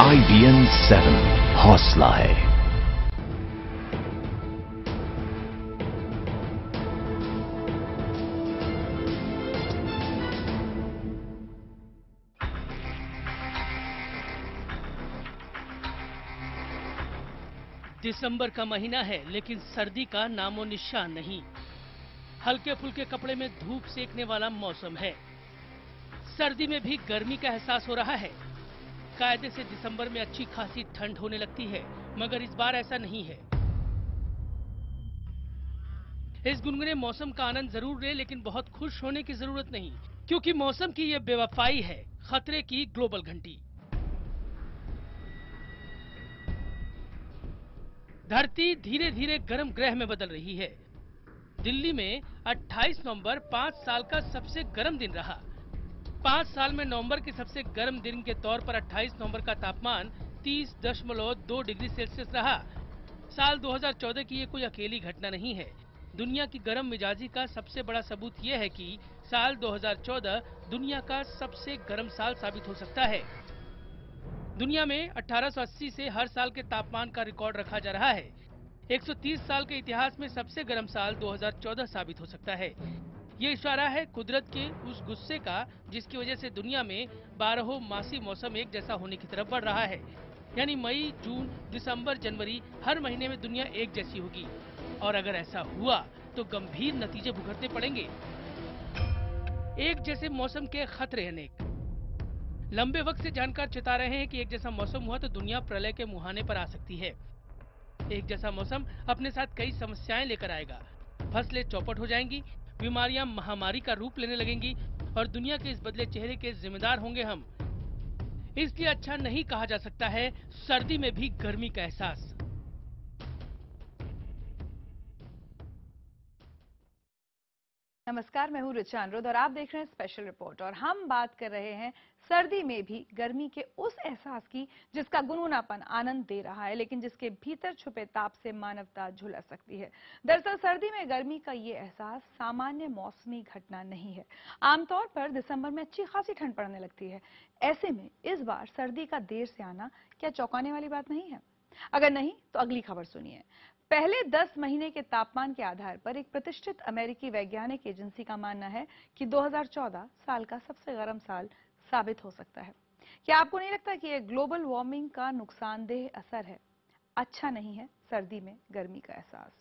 IBN 7 हौसला है। दिसंबर का महीना है, लेकिन सर्दी का नामो निशान नहीं। हल्के फुल्के कपड़े में धूप सेकने वाला मौसम है। सर्दी में भी गर्मी का एहसास हो रहा है। कायदे से दिसंबर में अच्छी खासी ठंड होने लगती है, मगर इस बार ऐसा नहीं है। इस गुनगुने मौसम का आनंद जरूर ले, लेकिन बहुत खुश होने की जरूरत नहीं, क्योंकि मौसम की ये बेवफाई है खतरे की ग्लोबल घंटी। धरती धीरे धीरे गर्म ग्रह में बदल रही है। दिल्ली में 28 नवंबर 5 साल का सबसे गर्म दिन रहा। 5 साल में नवंबर के सबसे गर्म दिन के तौर पर 28 नवंबर का तापमान 30.2 डिग्री सेल्सियस रहा। साल 2014 की ये कोई अकेली घटना नहीं है। दुनिया की गर्म मिजाजी का सबसे बड़ा सबूत ये है कि साल 2014 दुनिया का सबसे गर्म साल साबित हो सकता है। दुनिया में 1880 से हर साल के तापमान का रिकॉर्ड रखा जा रहा है। 130 साल के इतिहास में सबसे गर्म साल 2014 साबित हो सकता है। ये इशारा है कुदरत के उस गुस्से का जिसकी वजह से दुनिया में 12 मासी मौसम एक जैसा होने की तरफ बढ़ रहा है। यानी मई, जून, दिसंबर, जनवरी हर महीने में दुनिया एक जैसी होगी। और अगर ऐसा हुआ तो गंभीर नतीजे भुगतने पड़ेंगे। एक जैसे मौसम के खतरे अनेक। लंबे वक्त से जानकार चेता रहे हैं कि एक जैसा मौसम हुआ तो दुनिया प्रलय के मुहाने पर आ सकती है। एक जैसा मौसम अपने साथ कई समस्याएं लेकर आएगा। फसलें चौपट हो जाएंगी, बीमारियां महामारी का रूप लेने लगेंगी और दुनिया के इस बदले चेहरे के जिम्मेदार होंगे हम। इसलिए अच्छा नहीं कहा जा सकता है सर्दी में भी गर्मी का एहसास। नमस्कार, मैं हूं ऋचा अनुरोध और आप देख रहे हैं स्पेशल रिपोर्ट। और हम बात कर रहे हैं सर्दी में भी गर्मी के उस एहसास की जिसका गुनगुनापन आनंद दे रहा है, लेकिन जिसके भीतर छुपे ताप से मानवता झुलस सकती है। दरअसल सर्दी में गर्मी का ये एहसास सामान्य मौसमी घटना नहीं है। आमतौर पर दिसंबर में अच्छी खासी ठंड पड़ने लगती है। ऐसे में इस बार सर्दी का देर से आना क्या चौंकाने वाली बात नहीं है? अगर नहीं तो अगली खबर सुनिए। पहले 10 महीने के तापमान के आधार पर एक प्रतिष्ठित अमेरिकी वैज्ञानिक एजेंसी का मानना है कि 2014 साल का सबसे गर्म साल साबित हो सकता है। क्या आपको नहीं लगता कि यह ग्लोबल वार्मिंग का नुकसानदेह असर है? अच्छा नहीं है सर्दी में गर्मी का एहसास।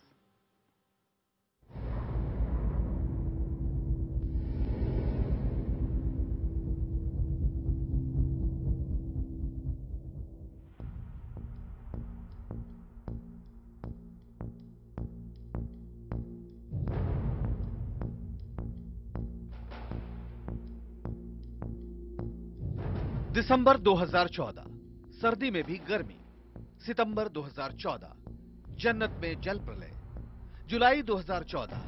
दिसंबर 2014 सर्दी में भी गर्मी। सितंबर 2014 जन्नत में जल प्रलय। जुलाई 2014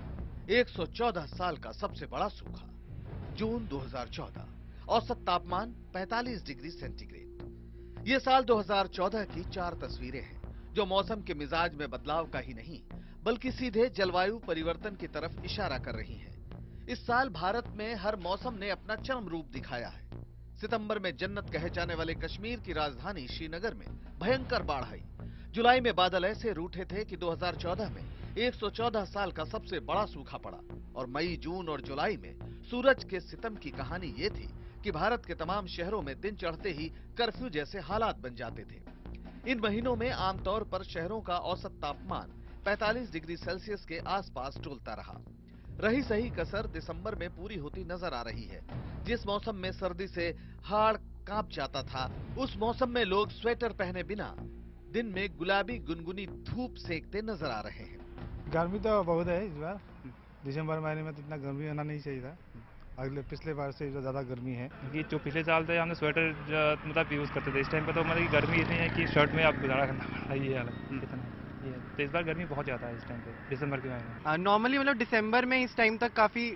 114 साल का सबसे बड़ा सूखा। जून 2014 औसत तापमान 45 डिग्री सेंटीग्रेड। ये साल 2014 की 4 तस्वीरें हैं जो मौसम के मिजाज में बदलाव का ही नहीं बल्कि सीधे जलवायु परिवर्तन की तरफ इशारा कर रही हैं। इस साल भारत में हर मौसम ने अपना चरम रूप दिखाया है। सितंबर में जन्नत कहे जाने वाले कश्मीर की राजधानी श्रीनगर में भयंकर बाढ़ आई। जुलाई में बादल ऐसे रूठे थे कि 2014 में 114 साल का सबसे बड़ा सूखा पड़ा। और मई, जून और जुलाई में सूरज के सितम की कहानी ये थी कि भारत के तमाम शहरों में दिन चढ़ते ही कर्फ्यू जैसे हालात बन जाते थे। इन महीनों में आमतौर पर शहरों का औसत तापमान 45 डिग्री सेल्सियस के आसपास डोलता रहा। रही सही कसर दिसंबर में पूरी होती नजर आ रही है। जिस मौसम में सर्दी से हाड़ कांप जाता था, उस मौसम में लोग स्वेटर पहने बिना दिन में गुलाबी गुनगुनी धूप सेकते नजर आ रहे हैं। गर्मी तो बहुत है इस बार। दिसंबर महीने में तो इतना गर्मी होना नहीं चाहिए था। अगले पिछले बार से ज्यादा गर्मी है। क्योंकि जो पिछले साल थे हमने स्वेटर मतलब यूज करते थे। इस टाइम पे तो मतलब गर्मी इतनी है कि शर्ट में आप गुजारा करना पड़ रहा है। ये हालत इतना ये तो इस बार गर्मी बहुत ज्यादा है इस टाइम पे दिसंबर के महीने। नॉर्मली मतलब दिसंबर में इस टाइम तक काफ़ी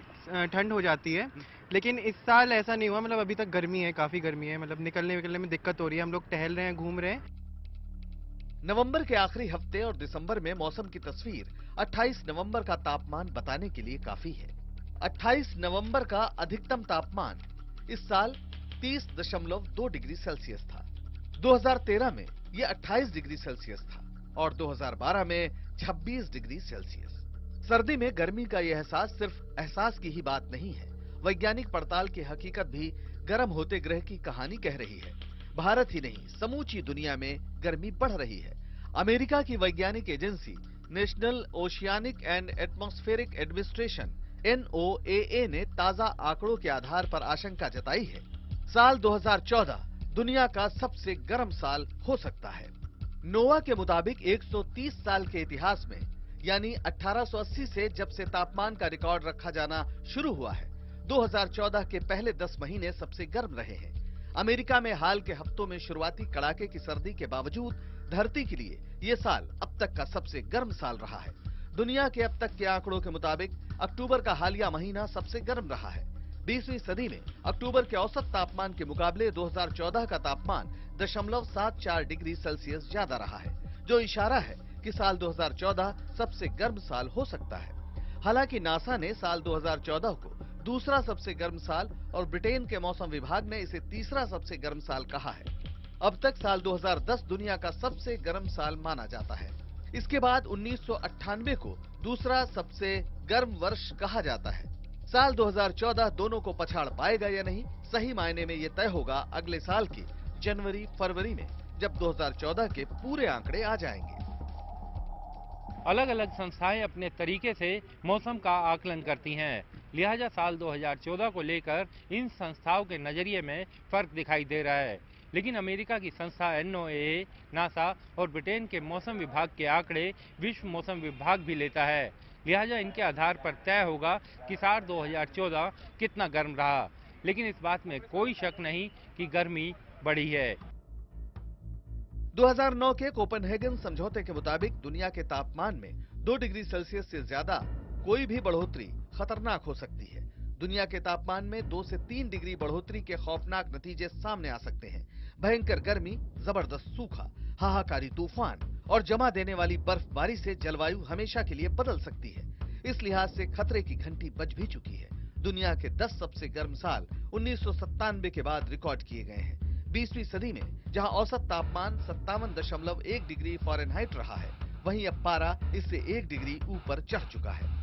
ठंड हो जाती है, लेकिन इस साल ऐसा नहीं हुआ। मतलब अभी तक गर्मी है, काफ़ी गर्मी है। मतलब निकलने में दिक्कत हो रही है। हम लोग टहल रहे हैं, घूम रहे हैं। नवंबर के आखिरी हफ्ते और दिसंबर में मौसम की तस्वीर 28 नवंबर का तापमान बताने के लिए काफी है। 28 नवंबर का अधिकतम तापमान इस साल 30.2 डिग्री सेल्सियस था। 2013 में ये 28 डिग्री सेल्सियस था और 2012 में 26 डिग्री सेल्सियस। सर्दी में गर्मी का यह एहसास सिर्फ एहसास की ही बात नहीं है। वैज्ञानिक पड़ताल की हकीकत भी गर्म होते ग्रह की कहानी कह रही है। भारत ही नहीं, समूची दुनिया में गर्मी बढ़ रही है। अमेरिका की वैज्ञानिक agency national oceanic and atmospheric administration NOAA ने ताजा आंकड़ों के आधार पर आशंका जताई है। साल 2014 दुनिया का सबसे गर्म साल हो सकता है। नोवा के मुताबिक 130 साल के इतिहास में, यानी 1880 से जब से तापमान का रिकॉर्ड रखा जाना शुरू हुआ है, 2014 के पहले 10 महीने सबसे गर्म रहे हैं। अमेरिका में हाल के हफ्तों में शुरुआती कड़ाके की सर्दी के बावजूद धरती के लिए ये साल अब तक का सबसे गर्म साल रहा है। दुनिया के अब तक के आंकड़ों के मुताबिक अक्टूबर का हालिया महीना सबसे गर्म रहा है। 20वीं सदी में अक्टूबर के औसत तापमान के मुकाबले 2014 का तापमान 0.74 डिग्री सेल्सियस ज्यादा रहा है, जो इशारा है कि साल 2014 सबसे गर्म साल हो सकता है। हालांकि नासा ने साल 2014 को दूसरा सबसे गर्म साल और ब्रिटेन के मौसम विभाग ने इसे तीसरा सबसे गर्म साल कहा है। अब तक साल 2010 दुनिया का सबसे गर्म साल माना जाता है। इसके बाद 1998 को दूसरा सबसे गर्म वर्ष कहा जाता है। साल 2014 दोनों को पछाड़ पाएगा या नहीं, सही मायने में ये तय होगा अगले साल की जनवरी फरवरी में, जब 2014 के पूरे आंकड़े आ जाएंगे। अलग अलग संस्थाएं अपने तरीके से मौसम का आकलन करती हैं, लिहाजा साल 2014 को लेकर इन संस्थाओं के नजरिए में फर्क दिखाई दे रहा है। लेकिन अमेरिका की संस्था NOAA, नासा और ब्रिटेन के मौसम विभाग के आंकड़े विश्व मौसम विभाग भी लेता है, लिहाजा इनके आधार पर तय होगा कि साल 2014 कितना गर्म रहा। लेकिन इस बात में कोई शक नहीं कि गर्मी बढ़ी है। 2009 के कोपेनहेगन समझौते के मुताबिक दुनिया के तापमान में 2 डिग्री सेल्सियस से ज्यादा कोई भी बढ़ोतरी खतरनाक हो सकती है। दुनिया के तापमान में 2 से 3 डिग्री बढ़ोतरी के खौफनाक नतीजे सामने आ सकते हैं। भयंकर गर्मी, जबरदस्त सूखा, हाहाकारी तूफान और जमा देने वाली बर्फबारी से जलवायु हमेशा के लिए बदल सकती है। इस लिहाज से खतरे की घंटी बज भी चुकी है। दुनिया के 10 सबसे गर्म साल 1997 के बाद रिकॉर्ड किए गए हैं। 20वीं सदी में जहां औसत तापमान 57.1 डिग्री फ़ारेनहाइट रहा है, वहीं अब पारा इससे 1 डिग्री ऊपर चढ़ चुका है।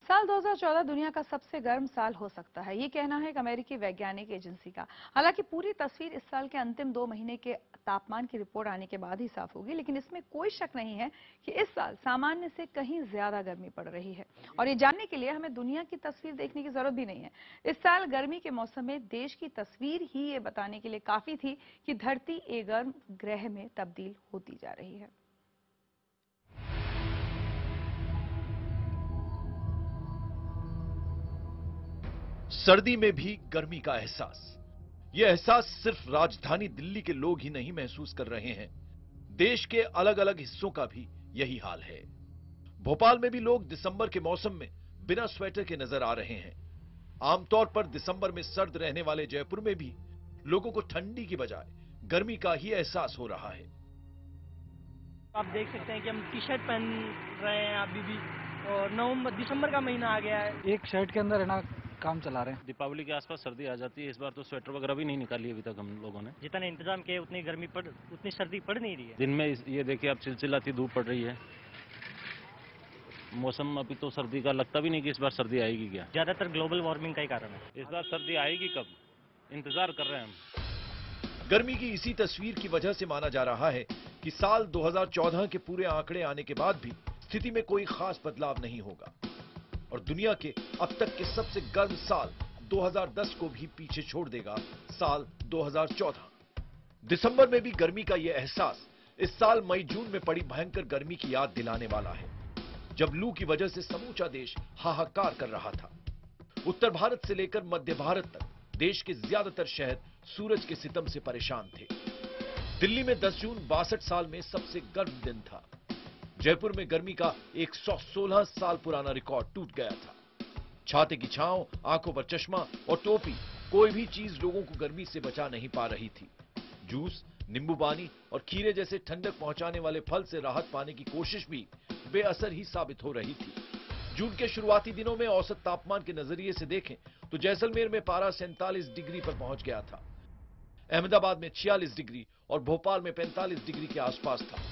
साल 2014 दुनिया का सबसे गर्म साल हो सकता है, ये कहना है एक अमेरिकी वैज्ञानिक एजेंसी का। हालांकि पूरी तस्वीर इस साल के अंतिम 2 महीने के तापमान की रिपोर्ट आने के बाद ही साफ होगी, लेकिन इसमें कोई शक नहीं है कि इस साल सामान्य से कहीं ज्यादा गर्मी पड़ रही है। और ये जानने के लिए हमें दुनिया की तस्वीर देखने की जरूरत भी नहीं है। इस साल गर्मी के मौसम में देश की तस्वीर ही ये बताने के लिए काफी थी कि धरती एक गर्म ग्रह में तब्दील होती जा रही है। सर्दी में भी गर्मी का एहसास। यह एहसास सिर्फ राजधानी दिल्ली के लोग ही नहीं महसूस कर रहे हैं, देश के अलग अलग हिस्सों का भी यही हाल है। भोपाल में भी लोग दिसंबर के मौसम में बिना स्वेटर के नजर आ रहे हैं। आमतौर पर दिसंबर में सर्द रहने वाले जयपुर में भी लोगों को ठंडी की बजाय गर्मी का ही एहसास हो रहा है। आप देख सकते हैं कि हम टी-शर्ट पहन रहे हैं अभी भी, और दिसंबर का महीना आ गया है। एक शर्ट के अंदर है ना काम चला रहे हैं। दीपावली के आसपास सर्दी आ जाती है। इस बार तो स्वेटर वगैरह भी नहीं निकाली अभी तक हम लोगों ने। जितना इंतजाम किया उतनी सर्दी पड़ नहीं रही है। दिन में ये देखिए आप चिलचिलाती धूप पड़ रही है। मौसम अभी तो सर्दी का लगता भी नहीं कि इस बार सर्दी आएगी क्या। ज्यादातर ग्लोबल वार्मिंग का ही कारण है। इस बार सर्दी आएगी कब, इंतजार कर रहे हैं हम। गर्मी की इसी तस्वीर की वजह से माना जा रहा है कि साल 2014 के पूरे आंकड़े आने के बाद भी स्थिति में कोई खास बदलाव नहीं होगा और दुनिया के अब तक के सबसे गर्म साल 2010 को भी पीछे छोड़ देगा साल 2014। दिसंबर में भी गर्मी का यह एहसास इस साल मई जून में पड़ी भयंकर गर्मी की याद दिलाने वाला है, जब लू की वजह से समूचा देश हाहाकार कर रहा था। उत्तर भारत से लेकर मध्य भारत तक देश के ज्यादातर शहर सूरज के सितम से परेशान थे। दिल्ली में 10 जून 62 साल में सबसे गर्म दिन था। जयपुर में गर्मी का 116 साल पुराना रिकॉर्ड टूट गया था। छाते की छांव, आंखों पर चश्मा और टोपी, कोई भी चीज लोगों को गर्मी से बचा नहीं पा रही थी। जूस, नींबू पानी और खीरे जैसे ठंडक पहुंचाने वाले फल से राहत पाने की कोशिश भी बेअसर ही साबित हो रही थी। जून के शुरुआती दिनों में औसत तापमान के नजरिए से देखें तो जैसलमेर में पारा 47 डिग्री पर पहुंच गया था। अहमदाबाद में 46 डिग्री और भोपाल में 45 डिग्री के आसपास था।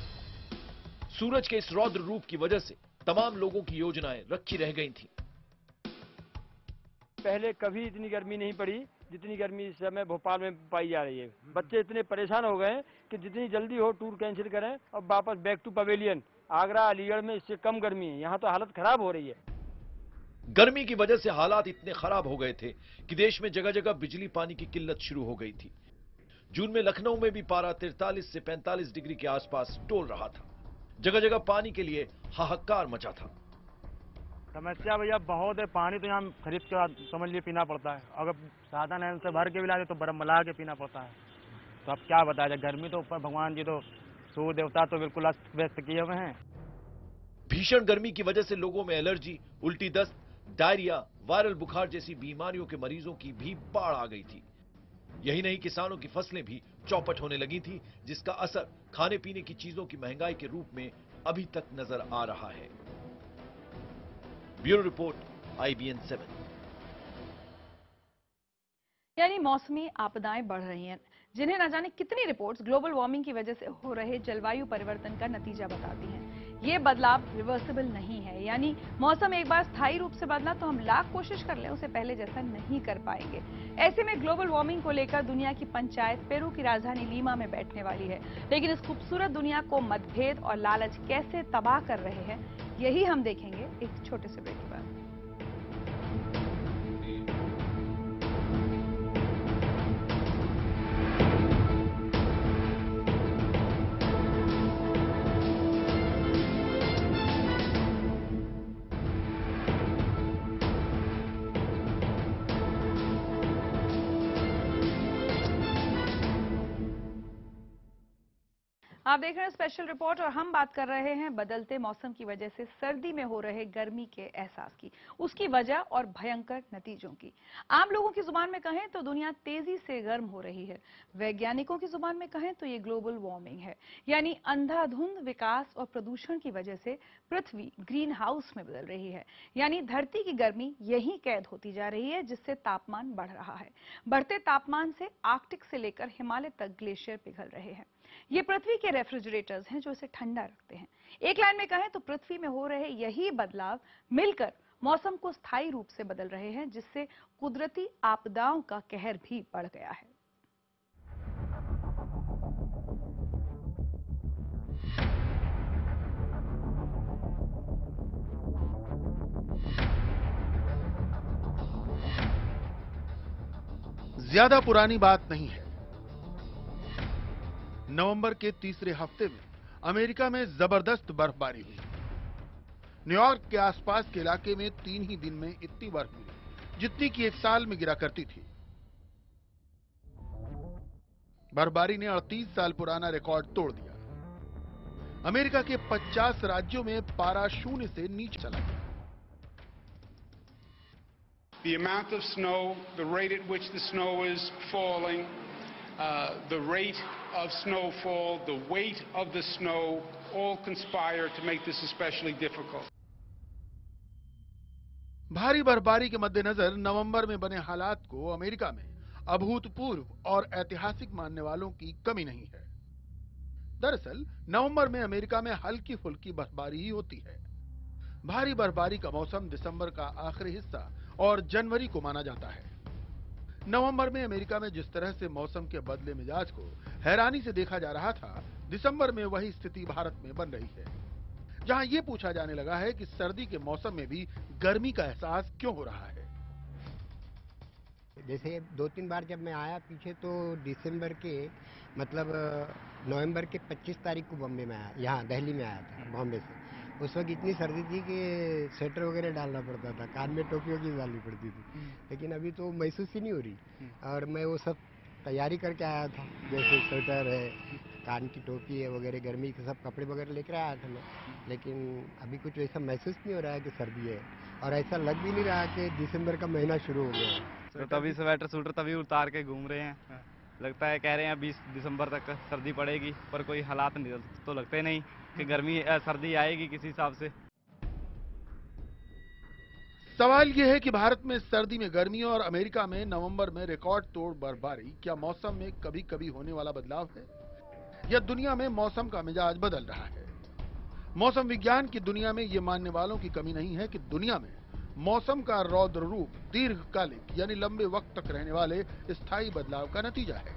सूरज के इस रौद्र रूप की वजह से तमाम लोगों की योजनाएं रखी रह गई थीं। पहले कभी इतनी गर्मी नहीं पड़ी जितनी गर्मी इस समय भोपाल में पाई जा रही है। बच्चे इतने परेशान हो गए कि जितनी जल्दी हो टूर कैंसिल करें और वापस back to pavilion. Agra Aligarh में इससे कम गर्मी है, यहाँ तो हालत खराब हो रही है। गर्मी की वजह से हालात इतने खराब हो गए थे कि देश में जगह जगह बिजली पानी की किल्लत शुरू हो गई थी। जून में लखनऊ में भी पारा 43 से 45 डिग्री के आसपास टोल रहा था। जगह जगह पानी के लिए हाहाकार मचा था। समस्या भैया बहुत है, पानी तो यहाँ खरीद के समझ लिए पीना पड़ता है। अगर सादा नहर से भर के भी लाते तो बर्फ मिला के पीना पड़ता है। तो अब क्या बताया जाए, गर्मी तो ऊपर भगवान जी तो सूर्य देवता तो बिल्कुल अस्त व्यस्त किए हुए हैं। भीषण गर्मी की वजह से लोगों में एलर्जी, उल्टी दस्त, डायरिया, वायरल बुखार जैसी बीमारियों के मरीजों की भी बाढ़ आ गई थी। यही नहीं, किसानों की फसलें भी चौपट होने लगी थी, जिसका असर खाने पीने की चीजों की महंगाई के रूप में अभी तक नजर आ रहा है। Bureau report, IBN 7। यानी मौसमी आपदाएं बढ़ रही हैं, जिन्हें न जाने कितनी रिपोर्ट्स ग्लोबल वार्मिंग की वजह से हो रहे जलवायु परिवर्तन का नतीजा बताती हैं। ये बदलाव रिवर्सिबल नहीं है, यानी मौसम एक बार स्थायी रूप से बदला तो हम लाख कोशिश कर लें उसे पहले जैसा नहीं कर पाएंगे। ऐसे में ग्लोबल वार्मिंग को लेकर दुनिया की पंचायत पेरू की राजधानी लीमा में बैठने वाली है। लेकिन इस खूबसूरत दुनिया को मतभेद और लालच कैसे तबाह कर रहे हैं, यही हम देखेंगे एक छोटे से ब्रेक के बाद। आप देख रहे हैं स्पेशल रिपोर्ट और हम बात कर रहे हैं बदलते मौसम की वजह से सर्दी में हो रहे गर्मी के एहसास की, उसकी वजह और भयंकर नतीजों की। आम लोगों की जुबान में कहें तो दुनिया तेजी से गर्म हो रही है। वैज्ञानिकों की जुबान में कहें तो ये ग्लोबल वार्मिंग है, यानी अंधाधुंध विकास और प्रदूषण की वजह से पृथ्वी ग्रीन हाउस में बदल रही है। यानी धरती की गर्मी यहीं कैद होती जा रही है, जिससे तापमान बढ़ रहा है। बढ़ते तापमान से आर्कटिक से लेकर हिमालय तक ग्लेशियर पिघल रहे हैं। ये पृथ्वी के रेफ्रिजरेटर्स हैं जो इसे ठंडा रखते हैं। एक लाइन में कहें तो पृथ्वी में हो रहे यही बदलाव मिलकर मौसम को स्थायी रूप से बदल रहे हैं, जिससे कुदरती आपदाओं का कहर भी बढ़ गया है। ज्यादा पुरानी बात नहीं है। नवंबर के तीसरे हफ्ते में अमेरिका में जबरदस्त बर्फबारी हुई। न्यूयॉर्क के आसपास के इलाके में 3 ही दिन में इतनी बर्फ मिली जितनी कि एक साल में गिरा करती थी। बर्फबारी ने 38 साल पुराना रिकॉर्ड तोड़ दिया। अमेरिका के 50 राज्यों में पारा 0 से नीचे चला गया। The amount of snow, the rate at which the snow is falling, the rate of snowfall, the weight of the snow, all conspire to make this especially difficult. भारी बर्फबारी के मद्देनजर नवंबर में बने हालात को अमेरिका में अभूतपूर्व और ऐतिहासिक मानने वालों की कमी नहीं है। दरअसल नवंबर में अमेरिका में हल्की फुल्की बर्फबारी ही होती है। भारी बर्फबारी का मौसम दिसंबर का आखिरी हिस्सा और जनवरी को माना जाता है। नवंबर में अमेरिका में जिस तरह से मौसम के बदले मिजाज को हैरानी से देखा जा रहा था, दिसंबर में वही स्थिति भारत में बन रही है, जहां ये पूछा जाने लगा है कि सर्दी के मौसम में भी गर्मी का एहसास क्यों हो रहा है। जैसे 2-3 बार जब मैं आया पीछे, तो दिसंबर के मतलब नवंबर के 25 तारीख को बॉम्बे में आया, यहाँ दिल्ली में आया था बॉम्बे से। उस वक्त इतनी सर्दी थी कि स्वेटर वगैरह डालना पड़ता था, कान में टोपी वोपी डालनी पड़ती थी। लेकिन अभी तो महसूस ही नहीं हो रही। और मैं वो सब तैयारी करके आया था, जैसे स्वेटर है, कान की टोपी है वगैरह, गर्मी के सब कपड़े वगैरह लेकर आया था मैं। लेकिन अभी कुछ ऐसा महसूस नहीं हो रहा है कि सर्दी है, और ऐसा लग भी नहीं रहा कि दिसंबर का महीना शुरू हो गया है। तो तभी स्वेटर सूटर तभी उतार के घूम रहे हैं। लगता है कह रहे हैं 20 दिसंबर तक सर्दी पड़ेगी, पर कोई हालात तो लगते नहीं कि गर्मी सर्दी आएगी किसी हिसाब से। सवाल यह है कि भारत में सर्दी में गर्मी और अमेरिका में नवंबर में रिकॉर्ड तोड़ बर्फबारी क्या मौसम में कभी कभी होने वाला बदलाव है, या दुनिया में मौसम का मिजाज बदल रहा है? मौसम विज्ञान की दुनिया में ये मानने वालों की कमी नहीं है कि दुनिया में मौसम का रौद्र रूप दीर्घकालिक यानी लंबे वक्त तक रहने वाले स्थायी बदलाव का नतीजा है।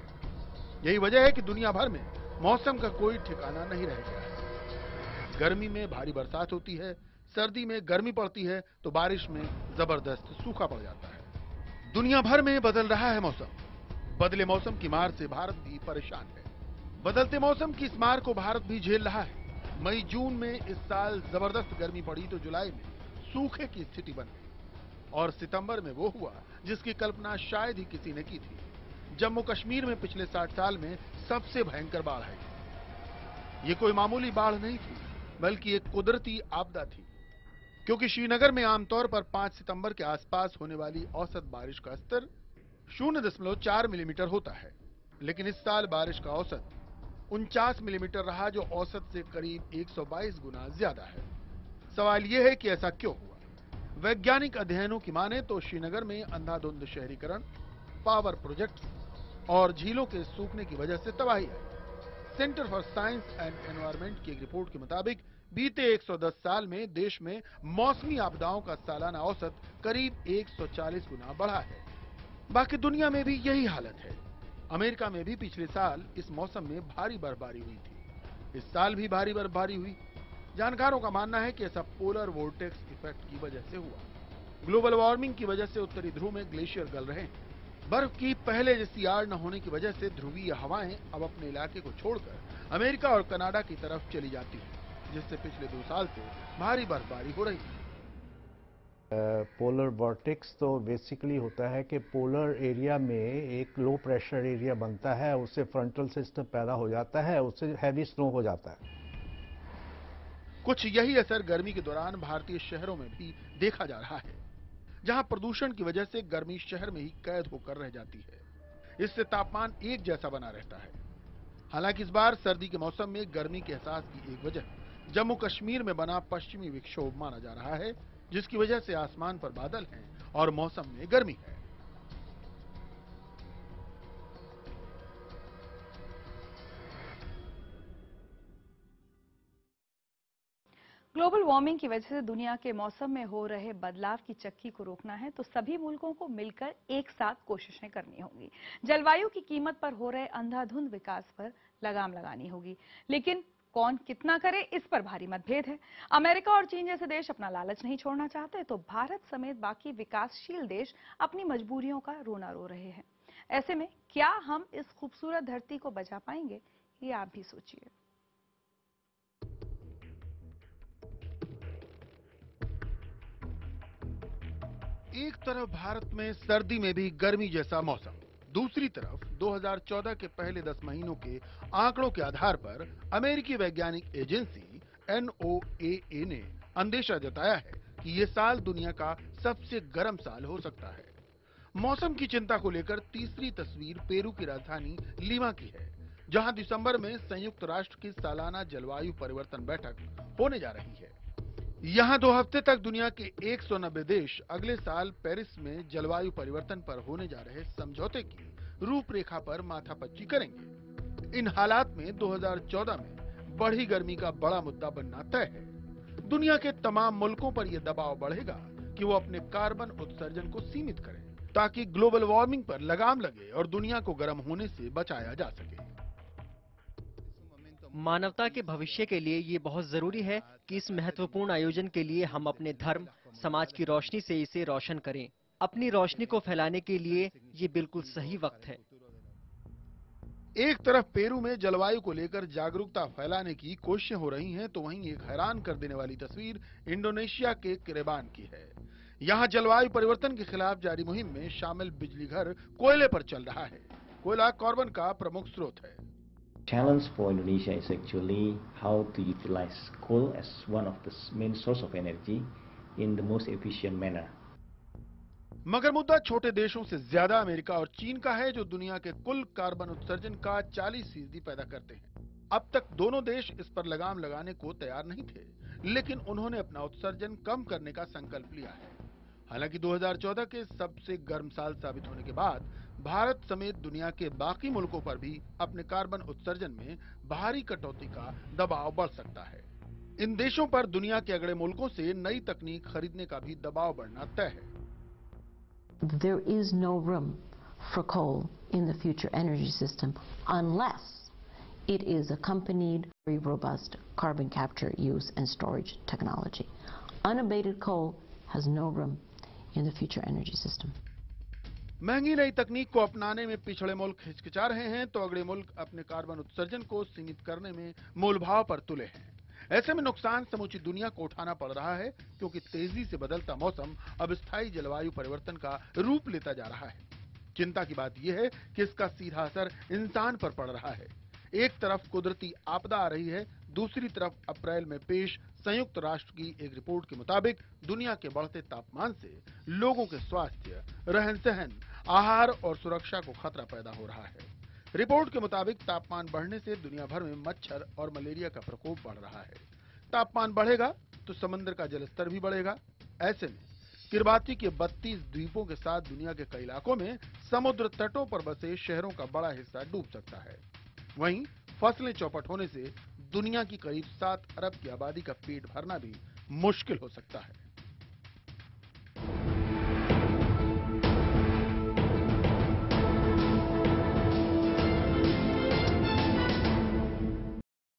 यही वजह है कि दुनिया भर में मौसम का कोई ठिकाना नहीं रह गया है। गर्मी में भारी बरसात होती है, सर्दी में गर्मी पड़ती है तो बारिश में जबरदस्त सूखा पड़ जाता है। दुनिया भर में बदल रहा है मौसम। बदले मौसम की मार से भारत भी परेशान है। बदलते मौसम की इस मार को भारत भी झेल रहा है। मई जून में इस साल जबरदस्त गर्मी पड़ी तो जुलाई में सूखे की स्थिति बन गई और सितंबर में वो हुआ जिसकी कल्पना शायद ही किसी ने की थी। जम्मू कश्मीर में पिछले 60 साल में सबसे भयंकर बाढ़ आई। ये कोई मामूली बाढ़ नहीं थी बल्कि एक कुदरती आपदा थी, क्योंकि श्रीनगर में आमतौर पर 5 सितंबर के आसपास होने वाली औसत बारिश का स्तर 0.4 मिलीमीटर होता है, लेकिन इस साल बारिश का औसत 49 मिलीमीटर रहा, जो औसत से करीब 122 गुना ज्यादा है। सवाल यह है कि ऐसा क्यों हुआ? वैज्ञानिक अध्ययनों की माने तो श्रीनगर में अंधाधुंध शहरीकरण, पावर प्रोजेक्ट्स और झीलों के सूखने की वजह से तबाही आई। Centre for science and environment की एक रिपोर्ट के मुताबिक बीते 110 साल में देश में मौसमी आपदाओं का सालाना औसत करीब 140 गुना बढ़ा है। बाकी दुनिया में भी यही हालत है। अमेरिका में भी पिछले साल इस मौसम में भारी बर्फबारी हुई थी। इस साल भी भारी बर्फबारी हुई। जानकारों का मानना है कि ऐसा पोलर वोर्टेक्स इफेक्ट की वजह से हुआ। ग्लोबल वार्मिंग की वजह से उत्तरी ध्रुव में ग्लेशियर गल रहे हैं। बर्फ की पहले जैसी आड़ न होने की वजह से ध्रुवीय हवाएं अब अपने इलाके को छोड़कर अमेरिका और कनाडा की तरफ चली जाती हैं, जिससे पिछले 2 साल से भारी बर्फबारी हो रही है। पोलर वॉर्टेक्स तो बेसिकली होता है कि पोलर एरिया में एक लो प्रेशर एरिया बनता है, उससे फ्रंटल सिस्टम पैदा हो जाता है, उससे हैवी स्नो हो जाता है। कुछ यही असर गर्मी के दौरान भारतीय शहरों में भी देखा जा रहा है, जहां प्रदूषण की वजह से गर्मी शहर में ही कैद होकर रह जाती है। इससे तापमान एक जैसा बना रहता है। हालांकि इस बार सर्दी के मौसम में गर्मी के एहसास की एक वजह जम्मू कश्मीर में बना पश्चिमी विक्षोभ माना जा रहा है, जिसकी वजह से आसमान पर बादल हैं और मौसम में गर्मी है। ग्लोबल वार्मिंग की वजह से दुनिया के मौसम में हो रहे बदलाव की चक्की को रोकना है तो सभी मुल्कों को मिलकर एक साथ कोशिशें करनी होंगी। जलवायु की कीमत पर हो रहे अंधाधुंध विकास पर लगाम लगानी होगी, लेकिन कौन कितना करे इस पर भारी मतभेद है। अमेरिका और चीन जैसे देश अपना लालच नहीं छोड़ना चाहते तो भारत समेत बाकी विकासशील देश अपनी मजबूरियों का रोना रो रहे हैं। ऐसे में क्या हम इस खूबसूरत धरती को बचा पाएंगे, ये आप भी सोचिए। एक तरफ भारत में सर्दी में भी गर्मी जैसा मौसम, दूसरी तरफ 2014 के पहले 10 महीनों के आंकड़ों के आधार पर अमेरिकी वैज्ञानिक एजेंसी NOAA ने अंदेशा जताया है कि ये साल दुनिया का सबसे गर्म साल हो सकता है। मौसम की चिंता को लेकर तीसरी तस्वीर पेरू की राजधानी लीमा की है, जहां दिसंबर में संयुक्त राष्ट्र की सालाना जलवायु परिवर्तन बैठक होने जा रही है। यहां 2 हफ्ते तक दुनिया के 190 देश अगले साल पेरिस में जलवायु परिवर्तन पर होने जा रहे समझौते की रूपरेखा पर माथापच्ची करेंगे। इन हालात में 2014 में बढ़ी गर्मी का बड़ा मुद्दा बनना तय है। दुनिया के तमाम मुल्कों पर यह दबाव बढ़ेगा कि वो अपने कार्बन उत्सर्जन को सीमित करें, ताकि ग्लोबल वार्मिंग पर लगाम लगे और दुनिया को गर्म होने से बचाया जा सके। मानवता के भविष्य के लिए ये बहुत जरूरी है कि इस महत्वपूर्ण आयोजन के लिए हम अपने धर्म, समाज की रोशनी से इसे रोशन करें। अपनी रोशनी को फैलाने के लिए ये बिल्कुल सही वक्त है। एक तरफ पेरू में जलवायु को लेकर जागरूकता फैलाने की कोशिशें हो रही हैं, तो वहीं एक हैरान कर देने वाली तस्वीर इंडोनेशिया के किरेबान की है। यहाँ जलवायु परिवर्तन के खिलाफ जारी मुहिम में शामिल बिजली घर कोयले पर चल रहा है। कोयला कार्बन का प्रमुख स्रोत है। Challenge for Indonesia is actually how to utilize coal as one of the main source of energy in the most efficient manner. मगर मुद्दा छोटे देशों से ज्यादा अमेरिका और चीन का है, जो दुनिया के कुल कार्बन उत्सर्जन का 40% पैदा करते हैं। अब तक दोनों देश इस पर लगाम लगाने को तैयार नहीं थे, लेकिन उन्होंने अपना उत्सर्जन कम करने का संकल्प लिया है। हालांकि 2014 के सबसे गर्म साल साबित होने के बाद भारत समेत दुनिया के बाकी मुल्कों पर भी अपने कार्बन उत्सर्जन में भारी कटौती का दबाव बढ़ सकता है। इन देशों पर दुनिया के अगले मुल्कों से नई तकनीक खरीदने का भी दबाव बढ़ना तय है। There is no room for coal in the future energy system unless it is accompanied by very robust carbon capture, use and storage technology. Unabated coal has no room in the future energy system. महंगी नई तकनीक को अपनाने में पिछड़े मुल्क हिचकिचा रहे हैं तो अगले मुल्क अपने कार्बन उत्सर्जन को सीमित करने में मोलभाव पर तुले हैं। ऐसे में नुकसान समूची दुनिया को उठाना पड़ रहा है, क्योंकि तेजी से बदलता मौसम अब स्थायी जलवायु परिवर्तन का रूप लेता जा रहा है। चिंता की बात यह है कि इसका सीधा असर इंसान पर पड़ रहा है। एक तरफ कुदरती आपदा आ रही है, दूसरी तरफ अप्रैल में पेश संयुक्त राष्ट्र की एक रिपोर्ट के मुताबिक दुनिया के बढ़ते तापमान से लोगों के स्वास्थ्य, रहन-सहन, आहार और सुरक्षा को खतरा पैदा हो रहा है। रिपोर्ट के मुताबिक तापमान बढ़ने से दुनिया भर में मच्छर और मलेरिया का प्रकोप बढ़ रहा है। तापमान बढ़ेगा तो समंदर का जलस्तर भी बढ़ेगा। ऐसे में किरबाती के 32 द्वीपों के साथ दुनिया के कई इलाकों में समुद्र तटों पर बसे शहरों का बड़ा हिस्सा डूब सकता है। वहीं फसलें चौपट होने से दुनिया की करीब 7 अरब की आबादी का पेट भरना भी मुश्किल हो सकता है।